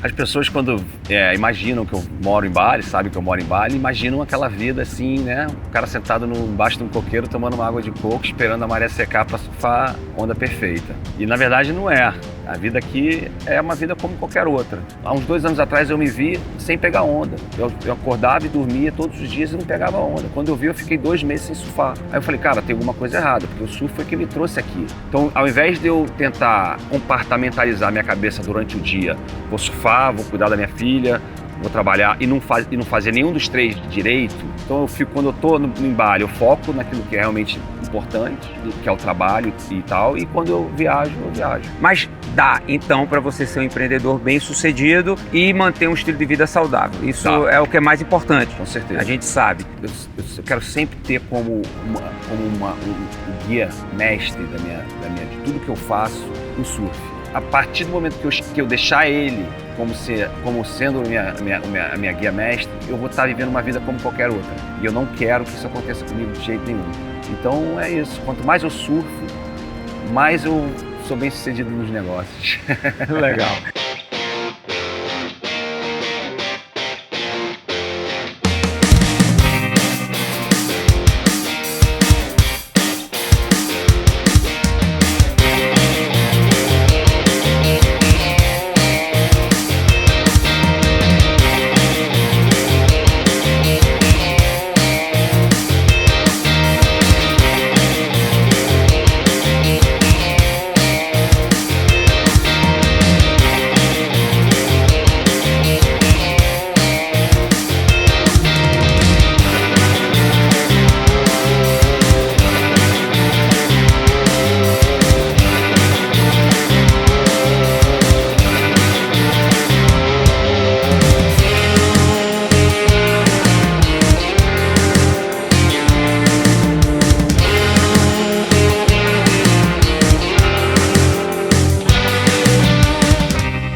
As pessoas quando imaginam que eu moro em Bali, sabem que eu moro em Bali, imaginam aquela vida assim, né? O cara sentado embaixo de um coqueiro tomando uma água de coco, esperando a maré secar para surfar, onda perfeita. E na verdade não é. A vida aqui é uma vida como qualquer outra. Há uns 2 anos atrás eu me vi sem pegar onda. Eu acordava e dormia todos os dias e não pegava onda. Quando eu vi, eu fiquei 2 meses sem surfar. Aí eu falei, cara, tem alguma coisa errada, porque o surf foi que me trouxe aqui. Então, ao invés de eu tentar compartimentalizar minha cabeça durante o dia, vou surfar, vou cuidar da minha filha, vou trabalhar e não fazer nenhum dos 3 direito. Então quando eu tô em Bali, eu foco naquilo que é realmente importante, que é o trabalho e tal, e quando eu viajo. Mas dá, então, para você ser um empreendedor bem-sucedido e manter um estilo de vida saudável. Isso é o que é mais importante. Com certeza. A gente sabe. Eu quero sempre ter como um guia mestre de tudo que eu faço no surf. A partir do momento que eu deixar ele como sendo a minha guia mestre, eu vou estar vivendo uma vida como qualquer outra. E eu não quero que isso aconteça comigo de jeito nenhum. Então é isso. Quanto mais eu surfo, mais eu sou bem sucedido nos negócios. Legal.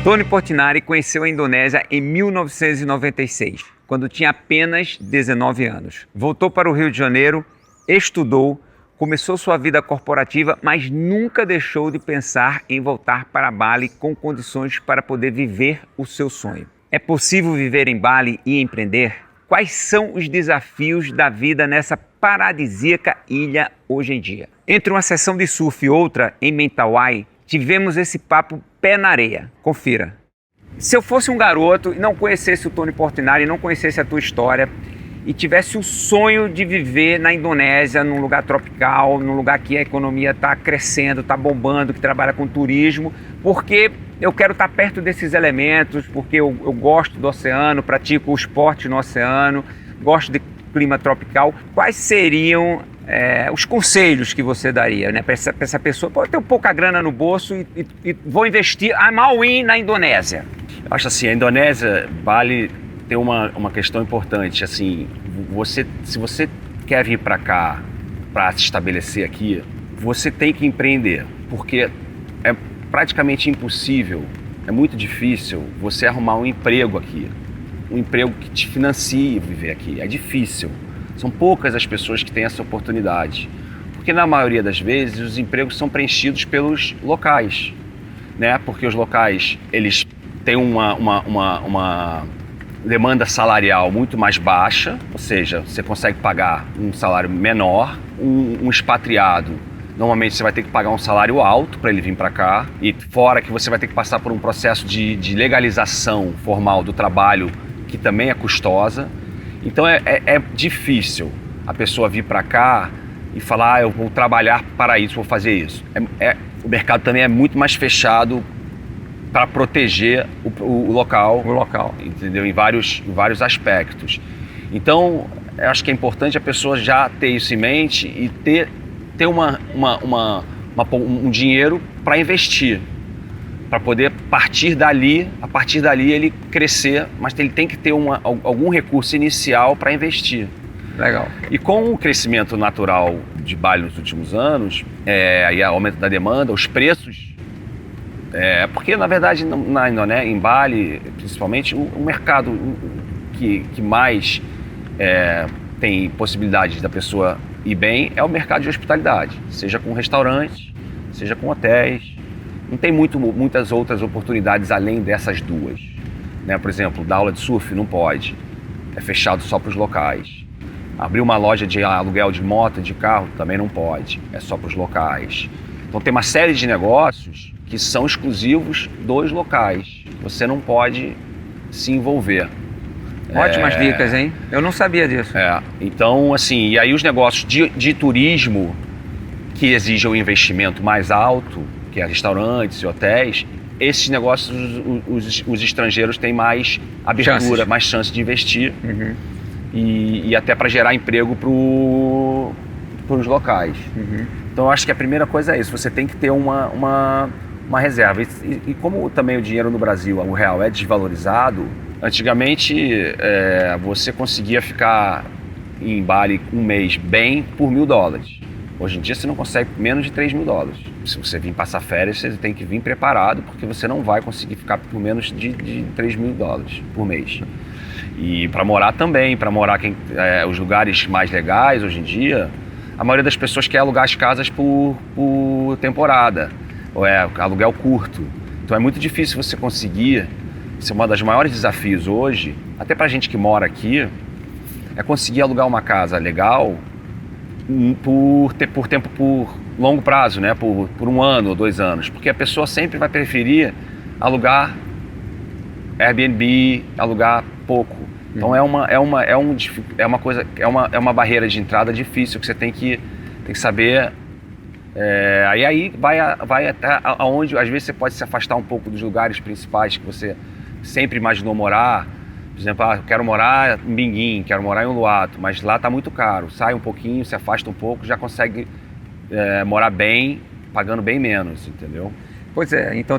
Tony Portinari conheceu a Indonésia em 1996, quando tinha apenas 19 anos. Voltou para o Rio de Janeiro, estudou, começou sua vida corporativa, mas nunca deixou de pensar em voltar para Bali com condições para poder viver o seu sonho. É possível viver em Bali e empreender? Quais são os desafios da vida nessa paradisíaca ilha hoje em dia? Entre uma sessão de surf e outra em Mentawai, tivemos esse papo pé na areia. Confira. Se eu fosse um garoto e não conhecesse o Tony Portinari, não conhecesse a tua história e tivesse o sonho de viver na Indonésia, num lugar tropical, num lugar que a economia está crescendo, está bombando, que trabalha com turismo, porque eu quero estar perto desses elementos, porque eu gosto do oceano, pratico o esporte no oceano, gosto de clima tropical. Quais seriam os conselhos que você daria, né, para essa pessoa? Pode ter pouca grana no bolso e vou investir all in na Indonésia. Eu acho assim, a Indonésia, Bali, tem uma questão importante. Assim, se você quer vir para cá, para se estabelecer aqui, você tem que empreender, porque é praticamente impossível, é muito difícil você arrumar um emprego aqui, um emprego que te financie viver aqui. É difícil. São poucas as pessoas que têm essa oportunidade, porque na maioria das vezes os empregos são preenchidos pelos locais, né? Porque os locais, eles têm uma demanda salarial muito mais baixa, ou seja, você consegue pagar um salário menor. Um expatriado, normalmente você vai ter que pagar um salário alto para ele vir para cá, e fora que você vai ter que passar por um processo de legalização formal do trabalho, que também é custosa. Então é difícil a pessoa vir para cá e falar, eu vou trabalhar para isso, vou fazer isso. O mercado também é muito mais fechado para proteger o local, entendeu? Em vários aspectos. Então, eu acho que é importante a pessoa já ter isso em mente e ter um dinheiro para investir, para poder a partir dali ele crescer, mas ele tem que ter algum recurso inicial para investir. Legal. E com o crescimento natural de Bali nos últimos anos, e o aumento da demanda, os preços, porque na verdade na Indonésia, em Bali principalmente, o mercado que mais tem possibilidade da pessoa ir bem é o mercado de hospitalidade, seja com restaurantes, seja com hotéis. Não tem muitas outras oportunidades além dessas duas. né? Por exemplo, dar aula de surf não pode, é fechado só para os locais. Abrir uma loja de aluguel de moto, de carro, também não pode, é só para os locais. Então tem uma série de negócios que são exclusivos dos locais. Você não pode se envolver. Ótimas dicas, hein? Eu não sabia disso. Então, assim, e aí os negócios de turismo que exigem um investimento mais alto, que é restaurantes e hotéis, esses negócios os estrangeiros têm mais abertura, mais chance de investir. Uhum. E até para gerar emprego para os locais. Uhum. Então eu acho que a primeira coisa é isso, você tem que ter uma reserva. E como também o dinheiro no Brasil, o real é desvalorizado, antigamente você conseguia ficar em Bali um mês bem por $1.000. Hoje em dia você não consegue menos de $3.000. Se você vir passar férias, você tem que vir preparado, porque você não vai conseguir ficar por menos de $3.000 por mês. E para morar também, os lugares mais legais hoje em dia, a maioria das pessoas quer alugar as casas por temporada, ou aluguel curto. Então é muito difícil você conseguir, isso é um dos maiores desafios hoje, até para a gente que mora aqui, é conseguir alugar uma casa legal por longo prazo, né? por 1 ano ou 2 anos, porque a pessoa sempre vai preferir alugar Airbnb, alugar pouco. Então é uma barreira de entrada difícil que você tem que saber. Aí vai até aonde às vezes você pode se afastar um pouco dos lugares principais que você sempre imaginou morar. Por exemplo, eu quero morar em Binguim, quero morar em Uluwatu, mas lá está muito caro. Sai um pouquinho, se afasta um pouco, já consegue morar bem, pagando bem menos, entendeu? Pois é, então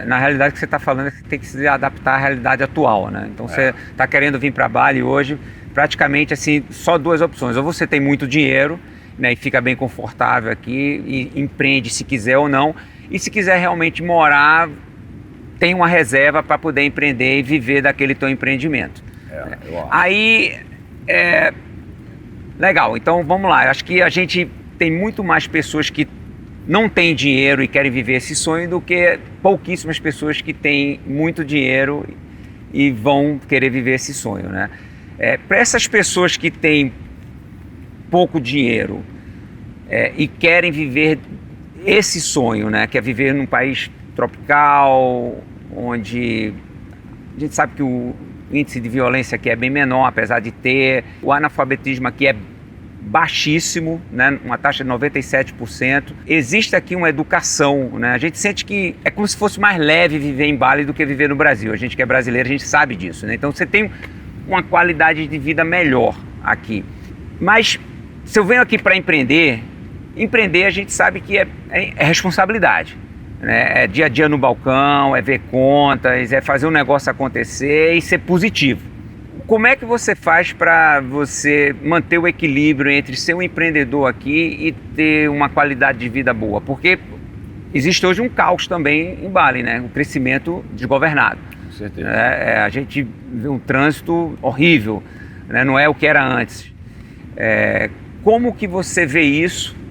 na realidade o que você está falando, você tem que se adaptar à realidade atual, né? Então você está querendo vir para Bali hoje, praticamente assim, só 2 opções. Ou você tem muito dinheiro, né, e fica bem confortável aqui e empreende se quiser ou não. E se quiser realmente morar, tem uma reserva para poder empreender e viver daquele teu empreendimento. Aí, legal, então vamos lá. Eu acho que a gente tem muito mais pessoas que não têm dinheiro e querem viver esse sonho do que pouquíssimas pessoas que têm muito dinheiro e vão querer viver esse sonho, né? Para essas pessoas que têm pouco dinheiro e querem viver esse sonho, né? Que é viver num país tropical, onde a gente sabe que o índice de violência aqui é bem menor, apesar de ter o analfabetismo aqui é baixíssimo, né? Uma taxa de 97%. Existe aqui uma educação, né? A gente sente que é como se fosse mais leve viver em Bali do que viver no Brasil. A gente que é brasileiro, a gente sabe disso, né? Então você tem uma qualidade de vida melhor aqui. Mas se eu venho aqui para empreender a gente sabe que é responsabilidade, né? É dia a dia no balcão, é ver contas, é fazer um negócio acontecer e ser positivo. Como é que você faz para você manter o equilíbrio entre ser um empreendedor aqui e ter uma qualidade de vida boa? Porque existe hoje um caos também em Bali, né? Um crescimento desgovernado. Com certeza. A gente vê um trânsito horrível, né? Não é o que era antes. Como que você vê isso?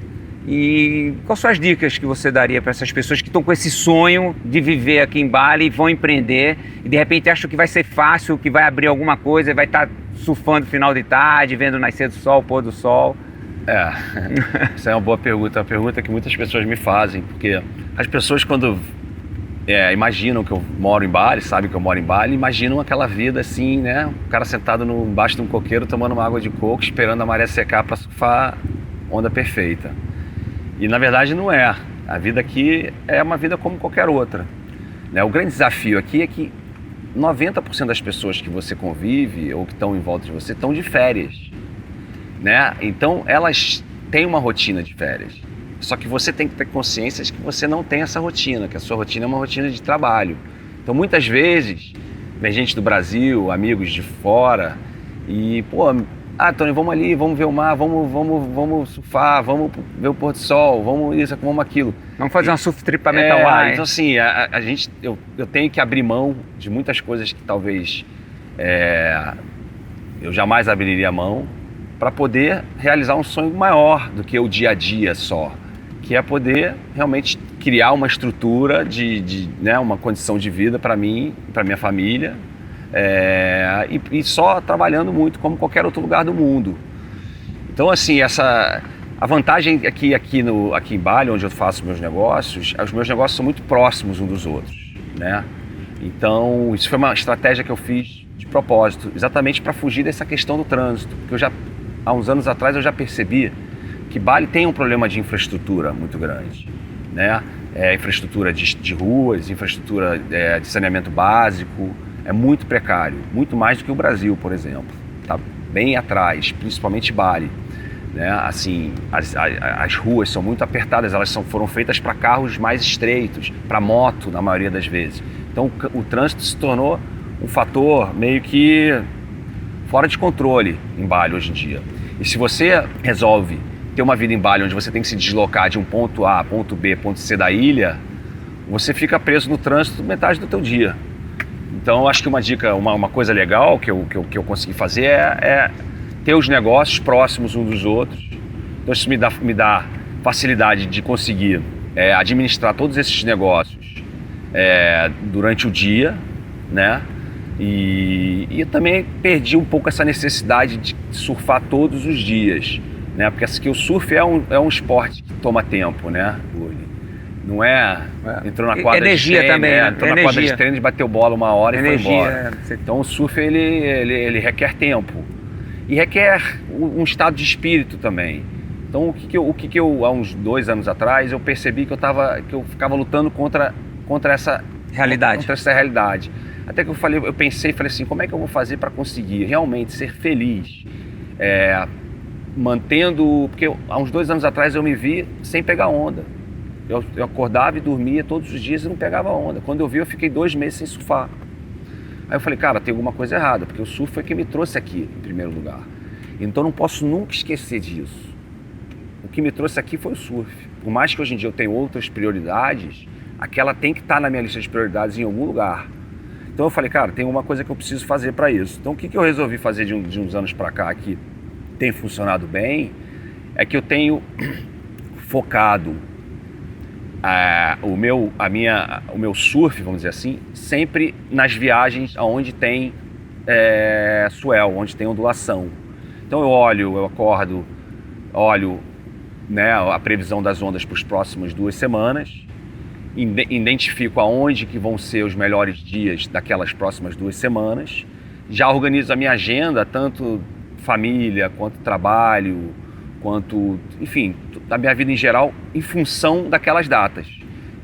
E quais são as dicas que você daria para essas pessoas que estão com esse sonho de viver aqui em Bali e vão empreender e de repente acham que vai ser fácil, que vai abrir alguma coisa e vai estar surfando final de tarde, vendo o nascer do sol, o pôr do sol? Essa é uma boa pergunta, uma pergunta que muitas pessoas me fazem, porque as pessoas quando imaginam que eu moro em Bali, sabem que eu moro em Bali, imaginam aquela vida assim, né? O cara sentado embaixo de um coqueiro tomando uma água de coco, esperando a maré secar para surfar onda perfeita. E na verdade não é. A vida aqui é uma vida como qualquer outra, né? O grande desafio aqui é que 90% das pessoas que você convive ou que estão em volta de você estão de férias, né? Então elas têm uma rotina de férias. Só que você tem que ter consciência de que você não tem essa rotina, que a sua rotina é uma rotina de trabalho. Então muitas vezes vem gente do Brasil, amigos de fora e, Tony, vamos ali, vamos ver o mar, vamos surfar, vamos ver o pôr do sol, vamos isso, vamos aquilo. Vamos fazer uma surf trip para Mentawai. Então assim, eu tenho que abrir mão de muitas coisas que talvez eu jamais abriria mão para poder realizar um sonho maior do que o dia a dia só, que é poder realmente criar uma estrutura de uma condição de vida para mim, para minha família e só trabalhando muito como qualquer outro lugar do mundo. Então, assim, a vantagem aqui em Bali, onde eu faço meus negócios, os meus negócios são muito próximos uns dos outros, né? Então, isso foi uma estratégia que eu fiz de propósito, exatamente para fugir dessa questão do trânsito. Porque há uns anos atrás eu já percebi que Bali tem um problema de infraestrutura muito grande, né? Infraestrutura de ruas, infraestrutura de saneamento básico, é muito precário, muito mais do que o Brasil, por exemplo. Está bem atrás, principalmente Bali, né? Assim, as ruas são muito apertadas, elas foram feitas para carros mais estreitos, para moto na maioria das vezes. Então o trânsito se tornou um fator meio que fora de controle em Bali hoje em dia. E se você resolve ter uma vida em Bali onde você tem que se deslocar de um ponto A, ponto B, ponto C da ilha, você fica preso no trânsito metade do teu dia. Então, acho que uma dica, uma coisa legal que eu consegui fazer é ter os negócios próximos uns dos outros. Então, isso me dá facilidade de conseguir administrar todos esses negócios durante o dia, né? E eu também perdi um pouco essa necessidade de surfar todos os dias, né? Porque o surf é um esporte que toma tempo, né? Não entrou na quadra energia de treino, também, né? Entrou na quadra de treino, bateu bola uma hora e foi embora. Então o surf ele requer tempo e requer um estado de espírito também. Então o que eu há uns 2 anos atrás eu percebi que eu ficava lutando contra essa realidade. Contra essa realidade. Até que eu pensei assim, como é que eu vou fazer para conseguir realmente ser feliz? Mantendo, porque há uns 2 anos atrás eu me vi sem pegar onda. Eu acordava e dormia todos os dias e não pegava onda. Quando eu vi, eu fiquei 2 meses sem surfar. Aí eu falei, cara, tem alguma coisa errada, porque o surf foi quem me trouxe aqui, em primeiro lugar. Então não posso nunca esquecer disso. O que me trouxe aqui foi o surf. Por mais que hoje em dia eu tenha outras prioridades, aquela tem que estar na minha lista de prioridades em algum lugar. Então eu falei, cara, tem uma coisa que eu preciso fazer para isso. Então o que eu resolvi fazer de uns anos para cá que tem funcionado bem, é que eu tenho focado o meu surf, vamos dizer assim, sempre nas viagens onde tem swell, onde tem ondulação. Então eu acordo, olho, né, a previsão das ondas para as próximas 2 semanas, identifico aonde que vão ser os melhores dias daquelas próximas 2 semanas, já organizo a minha agenda, tanto família, quanto trabalho, quanto, enfim, da minha vida em geral, em função daquelas datas.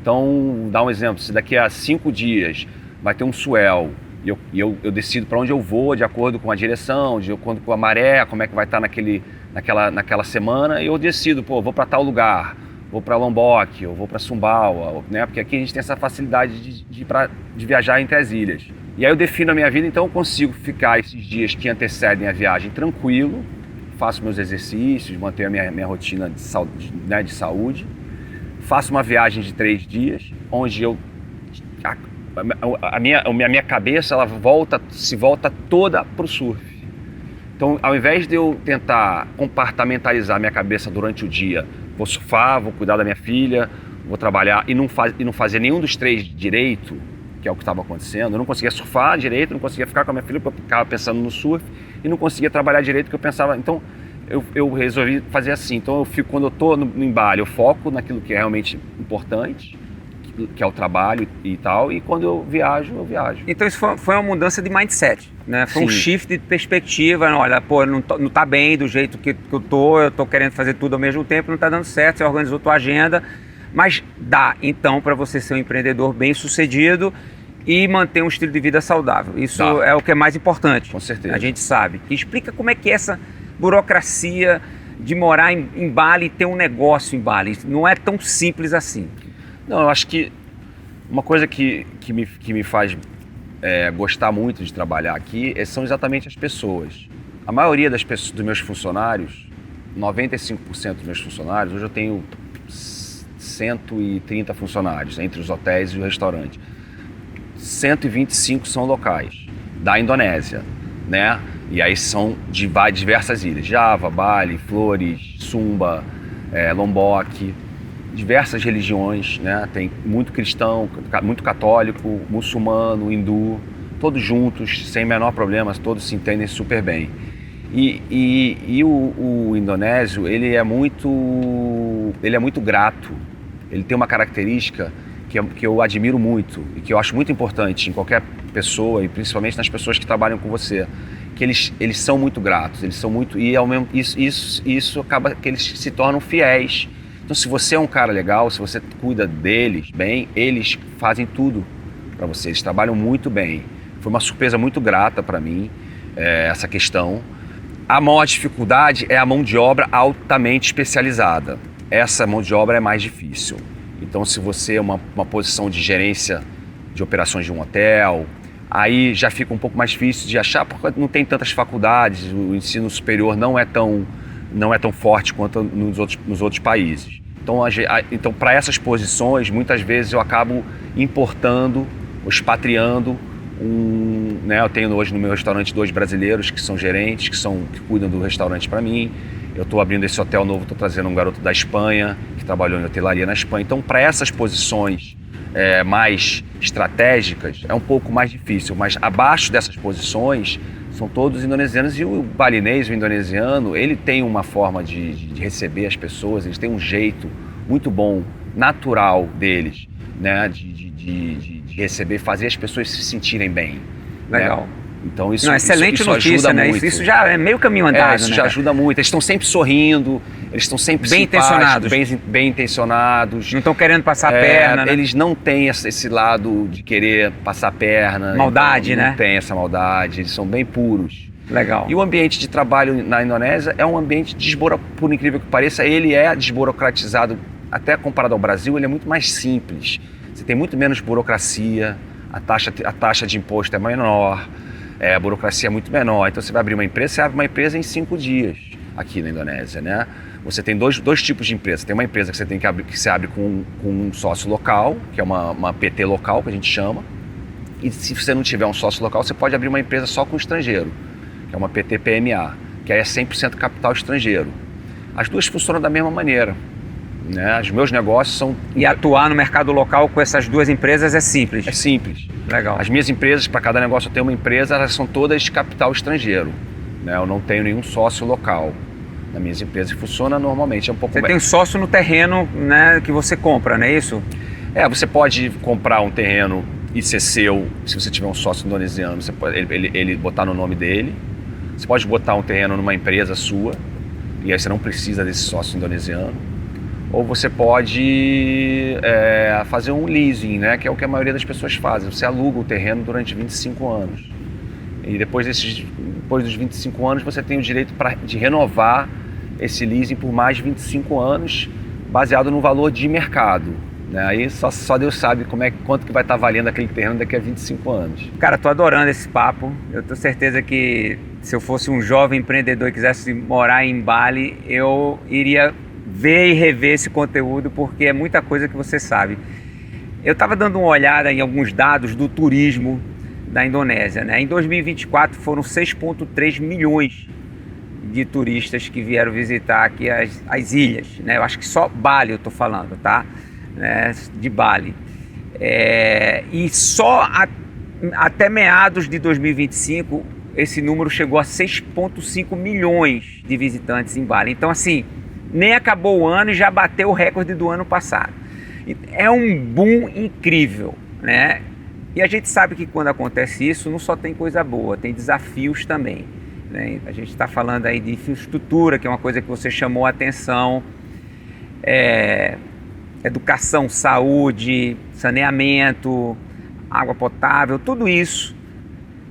Então, dá um exemplo, se daqui a 5 dias vai ter um swell, e eu decido para onde eu vou de acordo com a direção, de acordo com a maré, como é que vai estar naquela semana, e eu decido, vou para tal lugar, vou para Lombok, eu vou para Sumbawa, né? Porque aqui a gente tem essa facilidade de viajar entre as ilhas. E aí eu defino a minha vida, então eu consigo ficar esses dias que antecedem a viagem tranquilo, faço meus exercícios, mantenho a minha rotina de saúde, faço uma viagem de 3 dias, onde a minha cabeça se volta toda para o surf. Então, ao invés de eu tentar compartimentalizar minha cabeça durante o dia, vou surfar, vou cuidar da minha filha, vou trabalhar e não fazer nenhum dos 3 direito, que é o que estava acontecendo. Eu não conseguia surfar direito, não conseguia ficar com a minha filha porque eu ficava pensando no surf e não conseguia trabalhar direito porque eu pensava... Então, eu resolvi fazer assim. Então, quando eu estou em Bali, eu foco naquilo que é realmente importante, que é o trabalho e tal, e quando eu viajo. Então isso foi uma mudança de mindset, né? Foi um shift de perspectiva. Olha, não tá bem do jeito que eu tô querendo fazer tudo ao mesmo tempo, não tá dando certo, você organizou tua agenda, mas dá então para você ser um empreendedor bem sucedido e manter um estilo de vida saudável. Isso é o que é mais importante. Com certeza. A gente sabe. E explica como é que é essa burocracia de morar em Bali e ter um negócio em Bali. Não é tão simples assim. Não, eu acho que uma coisa que me faz gostar muito de trabalhar aqui são exatamente as pessoas. A maioria dos meus funcionários, 95% dos meus funcionários, hoje eu tenho 130 funcionários, entre os hotéis e o restaurante. 125 são locais, da Indonésia, né? E aí são de diversas ilhas, Java, Bali, Flores, Sumba, Lombok, diversas religiões, né? Tem muito cristão, muito católico, muçulmano, hindu, todos juntos, sem menor problema, todos se entendem super bem. E o indonésio, ele é muito grato. Ele tem uma característica que eu admiro muito e que eu acho muito importante em qualquer pessoa, e principalmente nas pessoas que trabalham com você, que eles são muito gratos, eles são muito, e ao mesmo, isso acaba que eles se tornam fiéis. Então, se você é um cara legal, se você cuida deles bem, eles fazem tudo para você, eles trabalham muito bem. Foi uma surpresa muito grata para mim, essa questão. A maior dificuldade é a mão de obra altamente especializada. Essa mão de obra é mais difícil. Então, se você é uma posição de gerência de operações de um hotel, aí já fica um pouco mais difícil de achar, porque não tem tantas faculdades, o ensino superior não é tão forte quanto nos outros países. Então, para essas posições, muitas vezes eu acabo importando, expatriando. Eu tenho hoje no meu restaurante 2 brasileiros que são gerentes, que cuidam do restaurante para mim. Eu estou abrindo esse hotel novo, estou trazendo um garoto da Espanha, que trabalhou em hotelaria na Espanha. Então, para essas posições mais estratégicas, é um pouco mais difícil. Mas abaixo dessas posições, são todos indonesianos. E o balinês, o indonesiano, ele tem uma forma de receber as pessoas, eles têm um jeito muito bom, natural deles, né? De receber, fazer as pessoas se sentirem bem. Legal. Né? Então isso excelente isso notícia, ajuda né? muito. Isso já é meio caminho andado, isso né? já ajuda muito. Eles estão sempre sorrindo, eles estão sempre bem intencionados, bem intencionados. Não estão querendo passar a perna, né? Eles não têm esse lado de querer passar a perna. Maldade, então, né? Não tem essa maldade. Eles são bem puros. Legal. E o ambiente de trabalho na Indonésia é um ambiente por incrível que pareça, ele é desburocratizado. Até comparado ao Brasil, ele é muito mais simples. Você tem muito menos burocracia, a taxa de imposto é menor, a burocracia é muito menor. Então você vai abrir uma empresa, você abre uma empresa em 5 dias aqui na Indonésia, né? Você tem dois tipos de empresa. Tem uma empresa que você tem que abrir, que você abre com um sócio local, que é uma PT local, que a gente chama. E se você não tiver um sócio local, você pode abrir uma empresa só com estrangeiro, que é uma PT PMA, que aí é 100% capital estrangeiro. As duas funcionam da mesma maneira. Né? Os meus negócios são... E atuar no mercado local com essas duas empresas é simples? É simples. Legal. As minhas empresas, para cada negócio eu tenho uma empresa, elas são todas de capital estrangeiro. Né? Eu não tenho nenhum sócio local nas minhas empresas e funciona normalmente. É um pouco Você tem um sócio no terreno, né, que você compra, não é isso? Você pode comprar um terreno e ser seu, se você tiver um sócio indonesiano, você pode, ele botar no nome dele. Você pode botar um terreno numa empresa sua, e aí você não precisa desse sócio indonesiano. Ou você pode fazer um leasing, né, que é o que a maioria das pessoas fazem. Você aluga o terreno durante 25 anos. E depois dos 25 anos você tem o direito de renovar esse leasing por mais de 25 anos, baseado no valor de mercado. Né? Aí só Deus sabe quanto que vai estar valendo aquele terreno daqui a 25 anos. Cara, tô adorando esse papo. Eu tenho certeza que se eu fosse um jovem empreendedor e quisesse morar em Bali, eu iria ver e rever esse conteúdo, porque é muita coisa que você sabe. Eu estava dando uma olhada em alguns dados do turismo da Indonésia, né? Em 2024 foram 6,3 milhões de turistas que vieram visitar aqui as ilhas, né? Eu acho que só Bali eu estou falando, tá? De Bali. E só até meados de 2025 esse número chegou a 6,5 milhões de visitantes em Bali. Então, assim, nem acabou o ano e já bateu o recorde do ano passado. É um boom incrível, né? E a gente sabe que quando acontece isso, não só tem coisa boa, tem desafios também, né? A gente está falando aí de infraestrutura, que é uma coisa que você chamou a atenção, educação, saúde, saneamento, água potável, tudo isso.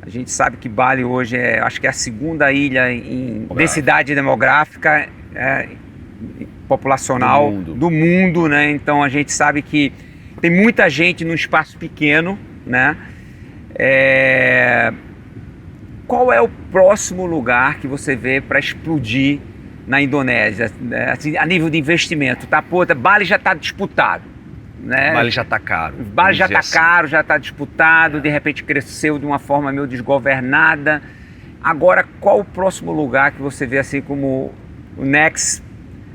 A gente sabe que Bali hoje acho que é a segunda ilha em densidade demográfica, populacional do mundo, né? Então a gente sabe que tem muita gente num espaço pequeno, né? Qual é o próximo lugar que você vê para explodir na Indonésia, assim, a nível de investimento? Bali já está disputado, né? Bali já está caro. Bali já está caro, já está disputado, de repente cresceu de uma forma meio desgovernada. Agora, qual o próximo lugar que você vê assim como o next,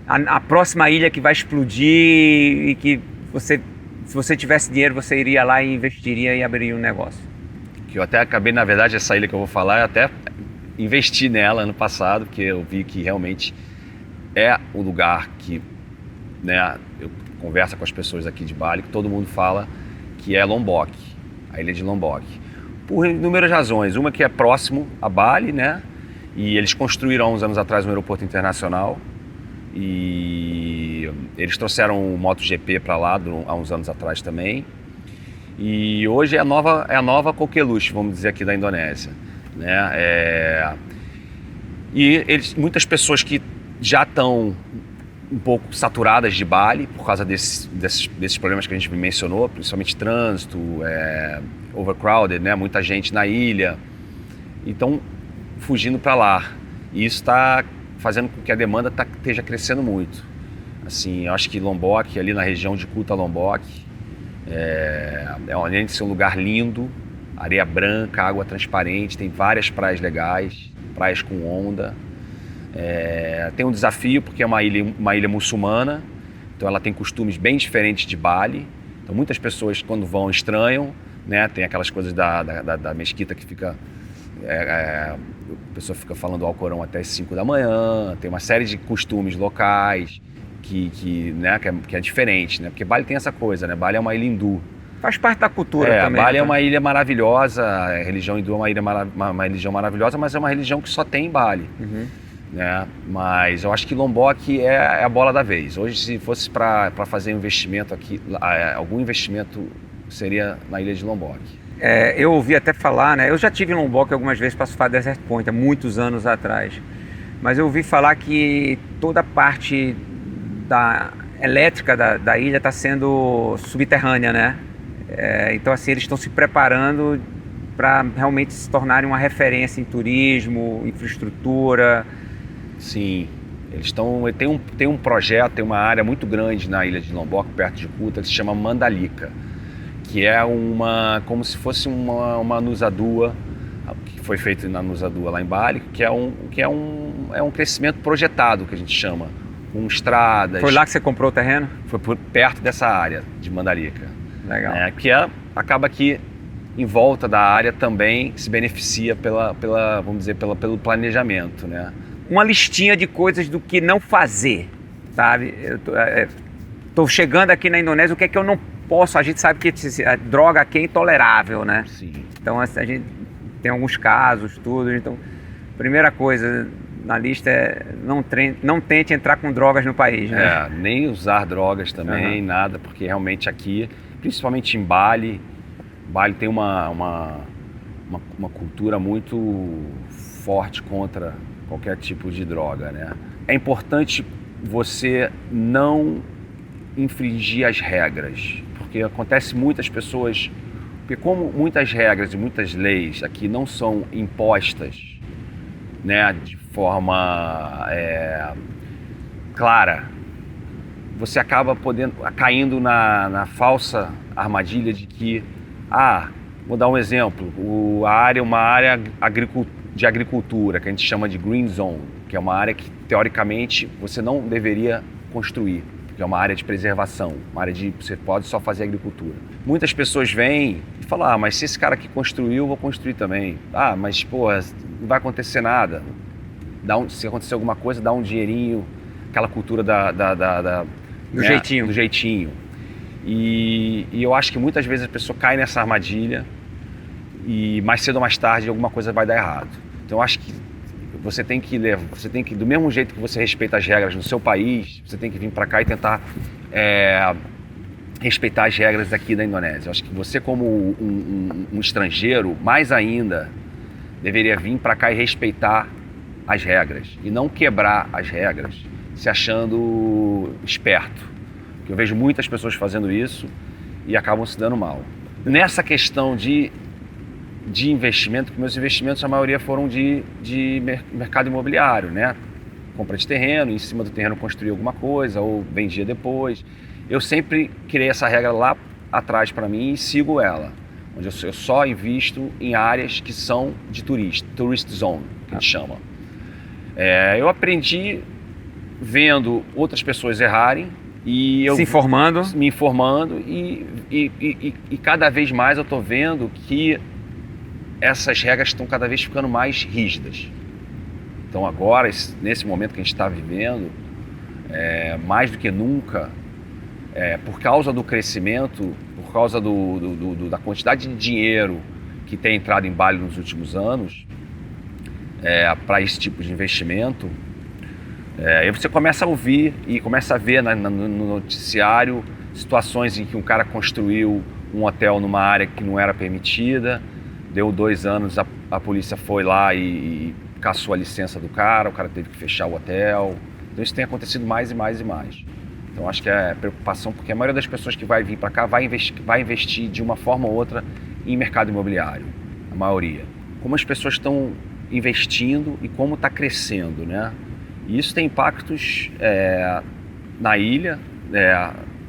a próxima ilha que vai explodir e que se você tivesse dinheiro, você iria lá e investiria e abriria um negócio? que eu até acabei, na verdade, essa ilha que eu vou falar, eu até investi nela ano passado, porque eu vi que realmente é o lugar que, né, eu converso com as pessoas aqui de Bali, que todo mundo fala que é Lombok, a ilha de Lombok. Por inúmeras razões. Uma que é próximo a Bali, né? E eles construíram há uns anos atrás um aeroporto internacional. E eles trouxeram o MotoGP para lá há uns anos atrás também. E hoje é a nova Coqueluche, vamos dizer, aqui da Indonésia, né? Muitas pessoas que já estão um pouco saturadas de Bali por causa desses problemas que a gente mencionou, principalmente trânsito, overcrowded, né? Muita gente na ilha, então fugindo para lá. E isso está fazendo com que a demanda esteja crescendo muito. Assim, eu acho que Lombok, ali na região de Kuta Lombok, além de ser um lugar lindo, areia branca, água transparente, tem várias praias legais, praias com onda. Tem um desafio porque é uma ilha muçulmana, então ela tem costumes bem diferentes de Bali. Então muitas pessoas quando vão estranham, né? Tem aquelas coisas da mesquita que fica... a pessoa fica falando o Alcorão até as 5 da manhã, tem uma série de costumes locais que é diferente, né? Porque Bali tem essa coisa, né? Bali é uma ilha hindu. Faz parte da cultura também. Bali é uma ilha maravilhosa, a religião hindu é uma religião maravilhosa, mas é uma religião que só tem em Bali. Uhum. Né? Mas eu acho que Lombok é a bola da vez. Hoje, se fosse para fazer investimento aqui, algum investimento seria na ilha de Lombok. Eu ouvi até falar, né? Eu já tive em Lombok algumas vezes para surfar Desert Point, há muitos anos atrás. Mas eu ouvi falar que toda a parte elétrica da ilha está sendo subterrânea, né? Então, assim, eles estão se preparando para realmente se tornarem uma referência em turismo, infraestrutura. Sim, eles tem um projeto, tem uma área muito grande na ilha de Lombok, perto de Kuta, que se chama Mandalika, que é como se fosse uma Nusa Dua, que foi feito na Nusa Dua lá em Bali, que é um crescimento projetado, que a gente chama, com estradas. Foi lá que você comprou o terreno? Foi perto dessa área de Mandalika. Legal. Acaba que em volta da área também se beneficia vamos dizer, pelo planejamento, né? Uma listinha de coisas do que não fazer, sabe? Eu tô chegando aqui na Indonésia, o que é que eu não posso? A gente sabe que a droga aqui é intolerável, né? Sim. Então a gente tem alguns casos, tudo. Então, primeira coisa na lista é não tente entrar com drogas no país, né? Nem usar drogas também, nada, porque realmente aqui, principalmente em Bali tem uma cultura muito forte contra qualquer tipo de droga, né? É importante você não infringir as regras, porque acontece muitas pessoas, porque como muitas regras e muitas leis aqui não são impostas, né, de forma clara, você acaba caindo na falsa armadilha de que, vou dar um exemplo, a área é uma área de agricultura, que a gente chama de Green Zone, que é uma área que, teoricamente, você não deveria construir, porque é uma área de preservação, uma área você pode só fazer agricultura. Muitas pessoas vêm e falam, mas se esse cara aqui construiu, eu vou construir também. Mas, não vai acontecer nada. Se acontecer alguma coisa, dá um dinheirinho, aquela cultura do jeitinho. Do jeitinho. E eu acho que muitas vezes a pessoa cai nessa armadilha e mais cedo ou mais tarde alguma coisa vai dar errado. Então eu acho que você tem que, do mesmo jeito que você respeita as regras no seu país, você tem que vir para cá e tentar respeitar as regras daqui da Indonésia. Eu acho que você, como um estrangeiro, mais ainda, deveria vir para cá e respeitar as regras e não quebrar as regras se achando esperto. Eu vejo muitas pessoas fazendo isso e acabam se dando mal. Nessa questão de investimento, que meus investimentos, a maioria foram de mercado imobiliário, né? Compra de terreno, em cima do terreno construir alguma coisa ou vendia depois. Eu sempre criei essa regra lá atrás para mim e sigo ela, onde eu só invisto em áreas que são de tourist zone, que a gente chama. Eu aprendi vendo outras pessoas errarem e eu me informando e cada vez mais eu estou vendo que essas regras estão cada vez ficando mais rígidas. Então agora, nesse momento que a gente está vivendo, mais do que nunca, por causa do crescimento, por causa da quantidade de dinheiro que tem entrado em Bali nos últimos anos, para esse tipo de investimento, aí você começa a ouvir e começa a ver no noticiário situações em que um cara construiu um hotel numa área que não era permitida, deu 2 anos, a polícia foi lá e cassou a licença do cara, o cara teve que fechar o hotel. Então isso tem acontecido mais e mais e mais. Então acho que é preocupação, porque a maioria das pessoas que vai vir para cá vai investir de uma forma ou outra em mercado imobiliário, a maioria. Como as pessoas estão investindo e como está crescendo, né? E isso tem impactos na ilha.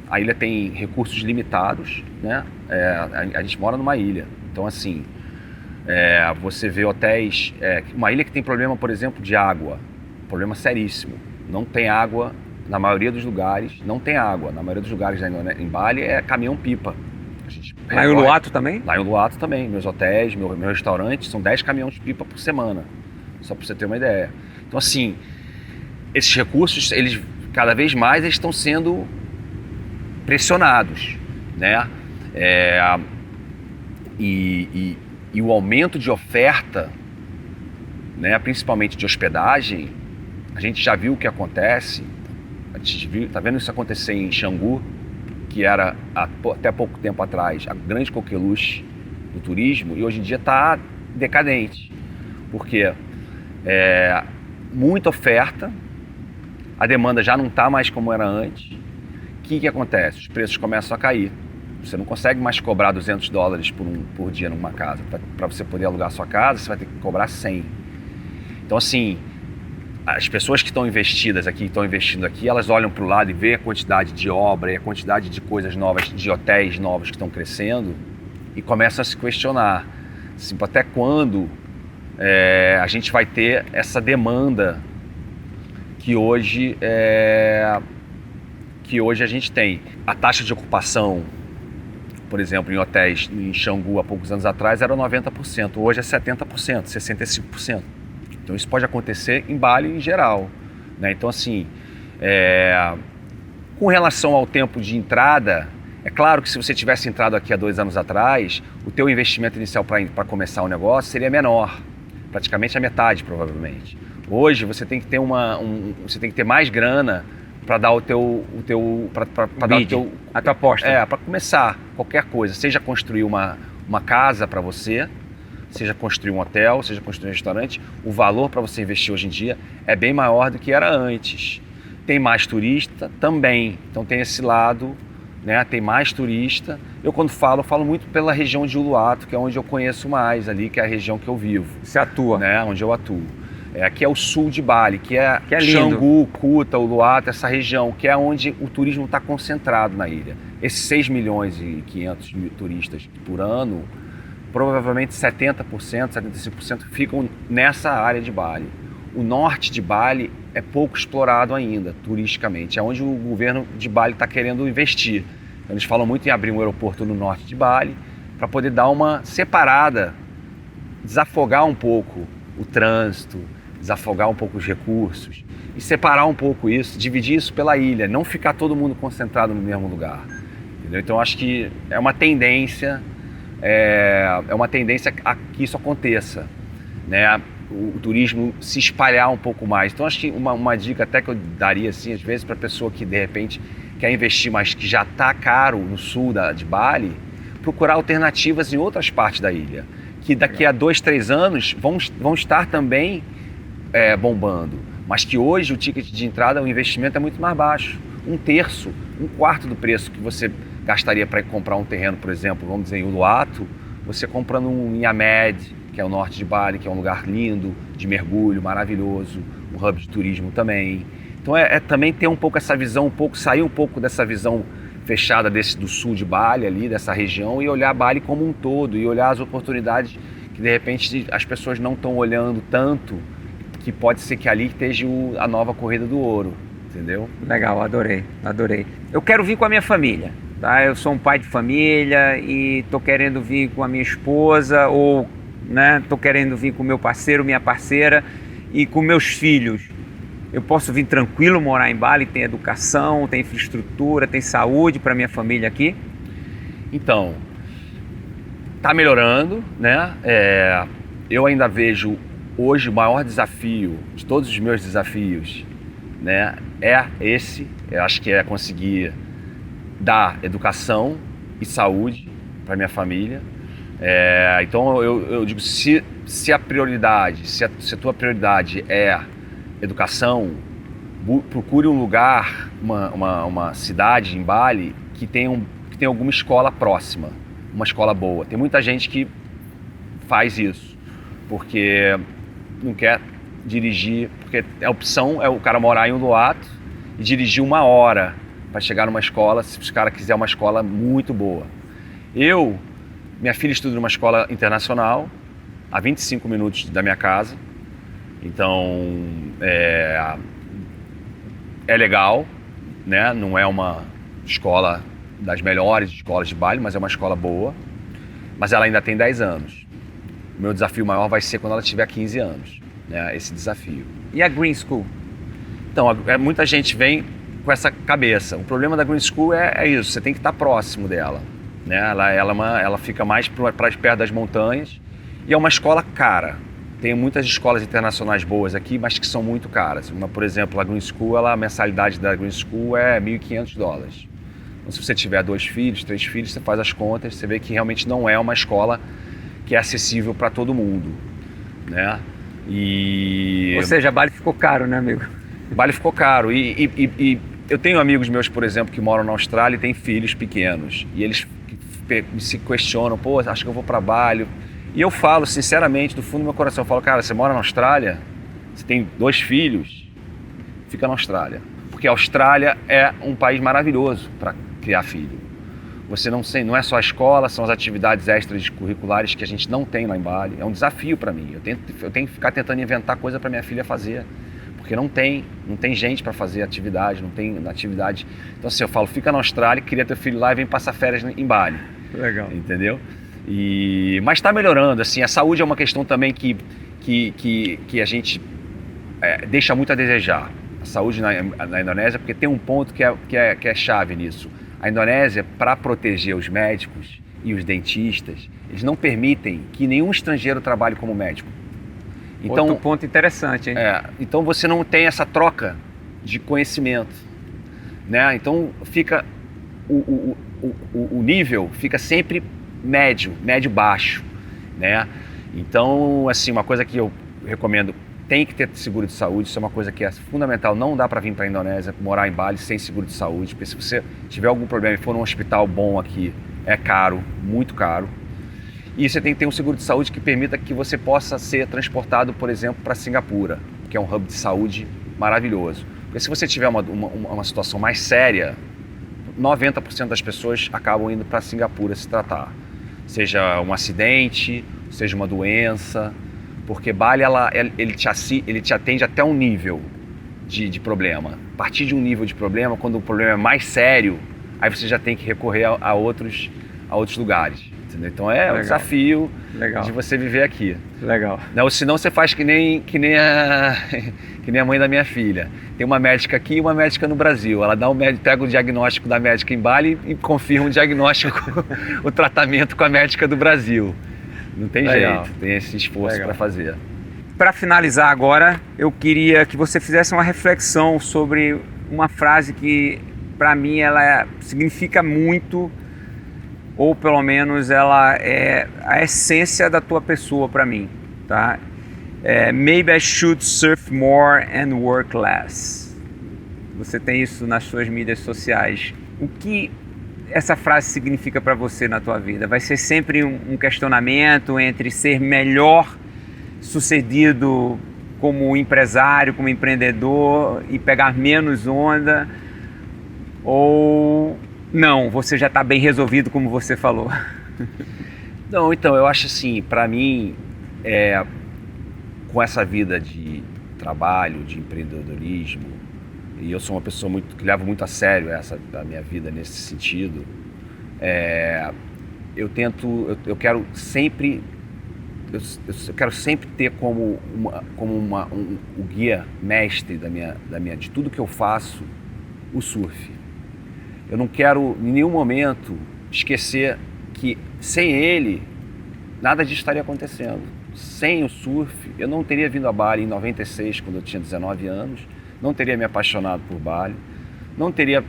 A ilha tem recursos limitados, né? A gente mora numa ilha, então assim, você vê hotéis, uma ilha que tem problema, por exemplo, de água, problema seríssimo, não tem água na maioria dos lugares, não tem água, na maioria dos lugares em Bali é caminhão-pipa. Lá em Uluwatu também? Lá em Uluwatu também, meus hotéis, meu restaurante, são 10 caminhões-pipa por semana, só para você ter uma ideia. Então assim, esses recursos, eles cada vez mais eles estão sendo pressionados, né? E o aumento de oferta, né, principalmente de hospedagem, a gente já viu o que acontece. A gente está vendo isso acontecer em Canggu, que era até pouco tempo atrás a grande coqueluche do turismo, e hoje em dia está decadente, porque muita oferta, a demanda já não está mais como era antes. O que acontece? Os preços começam a cair. Você não consegue mais cobrar $200 por dia numa casa. Para você poder alugar a sua casa, você vai ter que cobrar 100. Então, assim, as pessoas que estão investidas aqui, estão investindo aqui, elas olham para o lado e veem a quantidade de obra e a quantidade de coisas novas, de hotéis novos que estão crescendo, e começam a se questionar assim, até quando a gente vai ter essa demanda que hoje a gente tem. A taxa de ocupação, por exemplo, em hotéis em Canggu há poucos anos atrás era 90%, hoje é 70%, 65%. Então isso pode acontecer em Bali em geral, né? Então assim, com relação ao tempo de entrada, é claro que se você tivesse entrado aqui há 2 anos atrás, o teu investimento inicial para começar o negócio seria menor, praticamente a metade provavelmente. Hoje você tem que ter você tem que ter mais grana para dar a tua aposta. Para começar qualquer coisa, seja construir uma casa para você, seja construir um hotel, seja construir um restaurante, o valor para você investir hoje em dia é bem maior do que era antes. Tem mais turista também, então tem esse lado, né? Tem mais turista. Eu quando falo muito pela região de Uluwatu, que é onde eu conheço mais ali, que é a região que eu vivo. Você atua? Né? Onde eu atuo. Aqui é o sul de Bali, que é lindo. Canggu, Kuta, Uluwatu, essa região, que é onde o turismo está concentrado na ilha. Esses 6 milhões e 500 mil turistas por ano, provavelmente 70%, 75% ficam nessa área de Bali. O norte de Bali é pouco explorado ainda, turisticamente, é onde o governo de Bali está querendo investir. Então, eles falam muito em abrir um aeroporto no norte de Bali para poder dar uma separada, desafogar um pouco o trânsito, desafogar um pouco os recursos e separar um pouco isso, dividir isso pela ilha, não ficar todo mundo concentrado no mesmo lugar. Entendeu? Então acho que é uma tendência a que isso aconteça, né? O turismo se espalhar um pouco mais. Então acho que uma dica até que eu daria assim, às vezes para a pessoa que de repente quer investir, mas que já está caro no sul de Bali, procurar alternativas em outras partes da ilha, que daqui a 2, 3 anos vão estar também bombando, mas que hoje o ticket de entrada, o investimento é muito mais baixo, 1/3, 1/4 do preço que você gastaria para comprar um terreno, por exemplo, vamos dizer em Uluwatu, você comprando um em Amed, que é o norte de Bali, que é um lugar lindo, de mergulho, maravilhoso, um hub de turismo também. Então também ter um pouco essa visão, sair um pouco dessa visão fechada do sul de Bali, ali, dessa região, e olhar Bali como um todo, e olhar as oportunidades que de repente as pessoas não estão olhando tanto, que pode ser que ali esteja a nova corrida do ouro, entendeu? Legal, adorei. Eu quero vir com a minha família, tá? Eu sou um pai de família e estou querendo vir com a minha esposa ou né? Estou querendo vir com meu parceiro, minha parceira e com meus filhos. Eu posso vir tranquilo morar em Bali, tem educação, tem infraestrutura, tem saúde para minha família aqui? Então, tá melhorando, né? Eu ainda vejo hoje o maior desafio de todos os meus desafios, né? Eu acho que é conseguir dar educação e saúde para minha família. Então eu digo, se a prioridade, se a tua prioridade é educação, procure um lugar, uma cidade em Bali que tem alguma escola próxima, uma escola boa. Tem muita gente que faz isso porque não quer dirigir, porque a opção é o cara morar em Uluwatu e dirigir 1 hora para chegar numa escola, se o cara quiser uma escola muito boa. Minha filha estuda numa escola internacional, a 25 minutos da minha casa, então é legal, né? Não é uma escola das melhores escolas de Bali, mas é uma escola boa, mas ela ainda tem 10 anos. O meu desafio maior vai ser quando ela tiver 15 anos, né? Esse desafio. E a Green School? Então, muita gente vem com essa cabeça. O problema da Green School é isso, você tem que estar próximo dela, né? Ela fica mais para perto das montanhas e é uma escola cara. Tem muitas escolas internacionais boas aqui, mas que são muito caras. Por exemplo, a Green School, a mensalidade da Green School é $1.500. Então, se você tiver 2 filhos, 3 filhos, você faz as contas, você vê que realmente não é uma escola que é acessível para todo mundo, né? Ou seja, Bali ficou caro, né, amigo? Bali ficou caro e eu tenho amigos meus, por exemplo, que moram na Austrália e têm filhos pequenos e eles se questionam, pô, acho que eu vou para Bali. E eu falo, sinceramente, do fundo do meu coração, eu falo, cara, você mora na Austrália, você tem 2 filhos, fica na Austrália. Porque a Austrália é um país maravilhoso para criar filho. Você não é só a escola, são as atividades extracurriculares que a gente não tem lá em Bali. É um desafio para mim. Eu tenho que ficar tentando inventar coisa para minha filha fazer. Porque não tem gente para fazer atividade, não tem atividade. Então assim, eu falo, fica na Austrália, cria teu filho lá e vem passar férias em Bali. Legal. Entendeu? Mas está melhorando, assim, a saúde é uma questão também que a gente deixa muito a desejar. A saúde na Indonésia, porque tem um ponto que é chave nisso. A Indonésia, para proteger os médicos e os dentistas, eles não permitem que nenhum estrangeiro trabalhe como médico. Então, outro ponto interessante, hein? Então você não tem essa troca de conhecimento, né? Então fica o nível fica sempre médio baixo, né? Então, assim, uma coisa que eu recomendo, tem que ter seguro de saúde, isso é uma coisa que é fundamental, não dá para vir para a Indonésia, morar em Bali sem seguro de saúde, porque se você tiver algum problema e for num hospital bom aqui, é caro, muito caro. E você tem que ter um seguro de saúde que permita que você possa ser transportado, por exemplo, para Singapura, que é um hub de saúde maravilhoso. Porque se você tiver uma situação mais séria, 90% das pessoas acabam indo para Singapura se tratar. Seja um acidente, seja uma doença, porque Bali ele te atende até um nível de problema. A partir de um nível de problema, quando o problema é mais sério, aí você já tem que recorrer a outros lugares. Entendeu? Então é um desafio de você viver aqui. Legal. Não, senão você faz que nem a mãe da minha filha. Tem uma médica aqui e uma médica no Brasil. Ela pega o diagnóstico da médica em Bali e confirma o diagnóstico, o tratamento com a médica do Brasil. Não tem jeito, tem esse esforço para fazer. Para finalizar agora, eu queria que você fizesse uma reflexão sobre uma frase que, para mim, ela significa muito, ou pelo menos ela é a essência da tua pessoa para mim, tá? Maybe I should surf more and work less. Você tem isso nas suas mídias sociais. O que essa frase significa para você na tua vida? Vai ser sempre um questionamento entre ser melhor sucedido como empresário, como empreendedor e pegar menos onda, ou não, você já está bem resolvido como você falou? Não, então, eu acho assim, para mim, com essa vida de trabalho, de empreendedorismo, e eu sou uma pessoa que leva muito a sério a minha vida nesse sentido, eu quero sempre eu quero sempre ter como o guia mestre de tudo que eu faço, o surf. Eu não quero em nenhum momento esquecer que sem ele, nada disso estaria acontecendo. Sem o surf, eu não teria vindo a Bali em 96, quando eu tinha 19 anos, não teria me apaixonado por Bali, não teria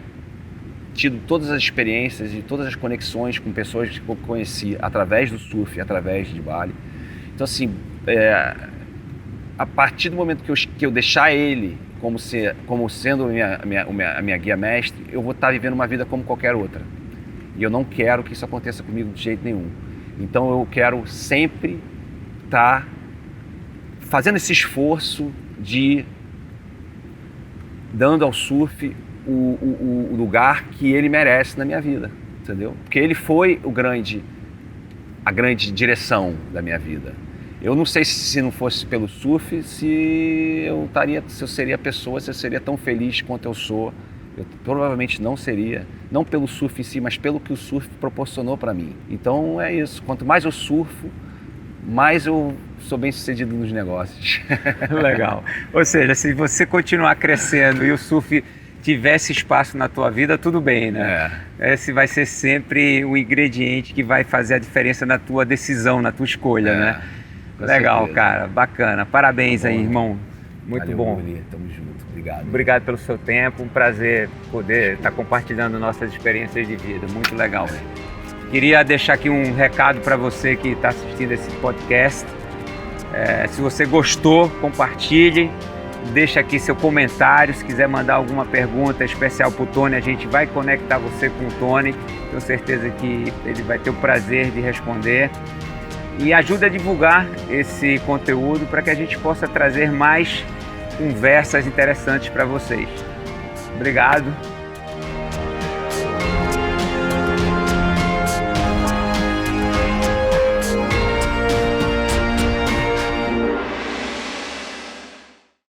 tido todas as experiências e todas as conexões com pessoas que eu conheci através do surf, através de Bali. Então, assim, a partir do momento que eu deixar ele como sendo a minha guia mestre, eu vou estar vivendo uma vida como qualquer outra. E eu não quero que isso aconteça comigo de jeito nenhum. Então, eu quero sempre estar fazendo esse esforço de dando ao surf o lugar que ele merece na minha vida, entendeu? Porque ele foi a grande direção da minha vida. Eu não sei se não fosse pelo surf, se eu seria pessoa, se eu seria tão feliz quanto eu sou. Eu provavelmente não seria, não pelo surf em si, mas pelo que o surf proporcionou para mim. Então é isso, quanto mais eu surfo, mais eu sou bem sucedido nos negócios. Legal. Ou seja, se você continuar crescendo e o surf tivesse espaço na tua vida, tudo bem, né? Esse vai ser sempre o ingrediente que vai fazer a diferença na tua decisão, na tua escolha, né? Legal, certeza. Cara, bacana. Parabéns aí, irmão. Muito Valeu, bom. Tamo junto. Obrigado. Obrigado pelo seu tempo. Um prazer poder estar compartilhando nossas experiências de vida. Muito legal. Queria deixar aqui um recado para você que está assistindo esse podcast. Se você gostou, compartilhe. Deixa aqui seu comentário. Se quiser mandar alguma pergunta especial para o Tony, a gente vai conectar você com o Tony. Tenho certeza que ele vai ter o prazer de responder. E ajuda a divulgar esse conteúdo para que a gente possa trazer mais conversas interessantes para vocês. Obrigado.